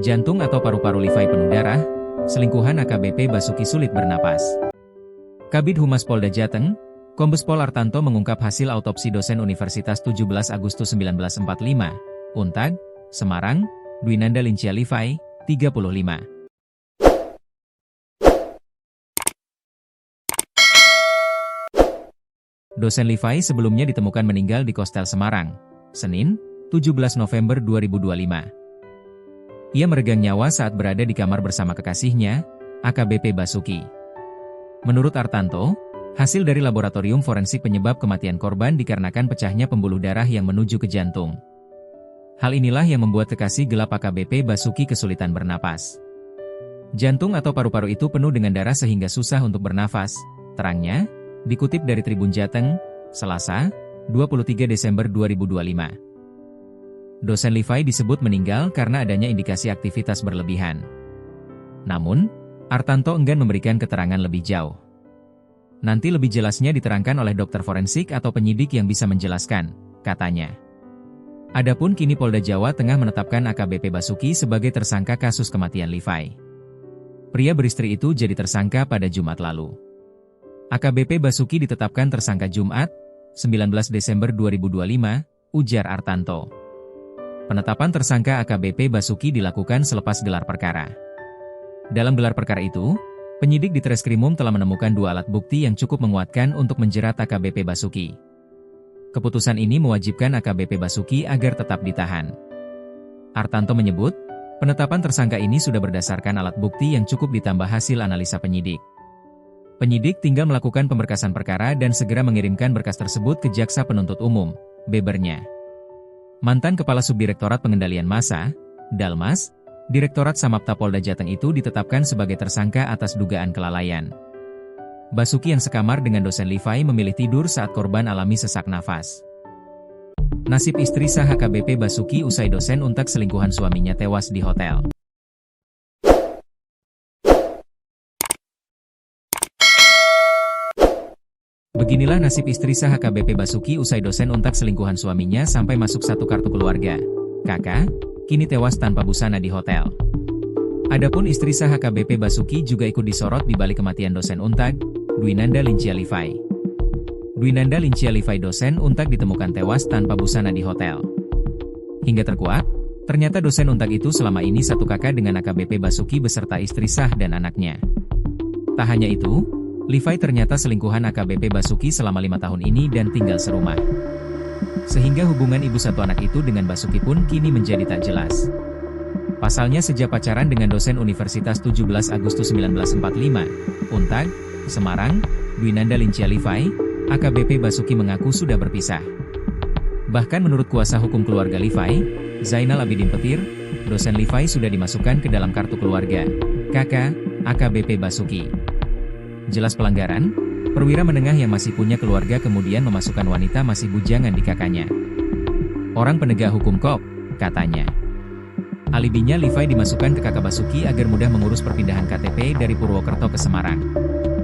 Jantung atau paru-paru Levi penuh darah, selingkuhan AKBP Basuki sulit bernapas. Kabid Humas Polda Jateng, Kombes Pol Artanto mengungkap hasil autopsi dosen Universitas 17 Agustus 1945, Untag, Semarang, Dwinanda Lincia Levi, 35. Dosen Levi sebelumnya ditemukan meninggal di Kostel Semarang, Senin, 17 November 2025. Ia meregang nyawa saat berada di kamar bersama kekasihnya, AKBP Basuki. Menurut Artanto, hasil dari laboratorium forensik penyebab kematian korban dikarenakan pecahnya pembuluh darah yang menuju ke jantung. Hal inilah yang membuat kekasih gelap AKBP Basuki kesulitan bernapas. Jantung atau paru-paru itu penuh dengan darah sehingga susah untuk bernafas, terangnya, dikutip dari Tribun Jateng, Selasa, 23 Desember 2025. Dosen Levi disebut meninggal karena adanya indikasi aktivitas berlebihan. Namun, Artanto enggan memberikan keterangan lebih jauh. Nanti lebih jelasnya diterangkan oleh dokter forensik atau penyidik yang bisa menjelaskan, katanya. Adapun kini Polda Jawa Tengah menetapkan AKBP Basuki sebagai tersangka kasus kematian Levi. Pria beristri itu jadi tersangka pada Jumat lalu. AKBP Basuki ditetapkan tersangka Jumat, 19 Desember 2025, ujar Artanto. Penetapan tersangka AKBP Basuki dilakukan selepas gelar perkara. Dalam gelar perkara itu, penyidik di Treskrimum telah menemukan 2 alat bukti yang cukup menguatkan untuk menjerat AKBP Basuki. Keputusan ini mewajibkan AKBP Basuki agar tetap ditahan. Artanto menyebut, penetapan tersangka ini sudah berdasarkan alat bukti yang cukup ditambah hasil analisa penyidik. Penyidik tinggal melakukan pemberkasan perkara dan segera mengirimkan berkas tersebut ke Jaksa Penuntut Umum, bebernya. Mantan Kepala Subdirektorat Pengendalian Massa, Dalmas, Direktorat Samapta Polda Jateng itu ditetapkan sebagai tersangka atas dugaan kelalaian. Basuki yang sekamar dengan dosen Levi memilih tidur saat korban alami sesak nafas. Nasib istri sah AKBP Basuki usai dosen Untag selingkuhan suaminya tewas di hotel. Beginilah nasib istri sah AKBP Basuki usai dosen Untag selingkuhan suaminya sampai masuk satu kartu keluarga. Kakak, kini tewas tanpa busana di hotel. Adapun istri sah AKBP Basuki juga ikut disorot di balik kematian dosen Untag, Dwinanda Lincia Levi. Dwinanda Lincia Levi dosen Untag ditemukan tewas tanpa busana di hotel. Hingga terkuak, ternyata dosen Untag itu selama ini satu kakak dengan AKBP Basuki beserta istri sah dan anaknya. Tak hanya itu, Levi ternyata selingkuhan AKBP Basuki selama 5 tahun ini dan tinggal serumah. Sehingga hubungan ibu satu anak itu dengan Basuki pun kini menjadi tak jelas. Pasalnya sejak pacaran dengan dosen Universitas 17 Agustus 1945, Untag, Semarang, Dwinanda Lincia Levi, AKBP Basuki mengaku sudah berpisah. Bahkan menurut kuasa hukum keluarga Levi, Zainal Abidin Petir, dosen Levi sudah dimasukkan ke dalam kartu keluarga, kakak, AKBP Basuki. Jelas pelanggaran, perwira menengah yang masih punya keluarga kemudian memasukkan wanita masih bujangan di kakaknya. Orang penegak hukum kok, katanya. Alibinya Levi dimasukkan ke kakak Basuki agar mudah mengurus perpindahan KTP dari Purwokerto ke Semarang.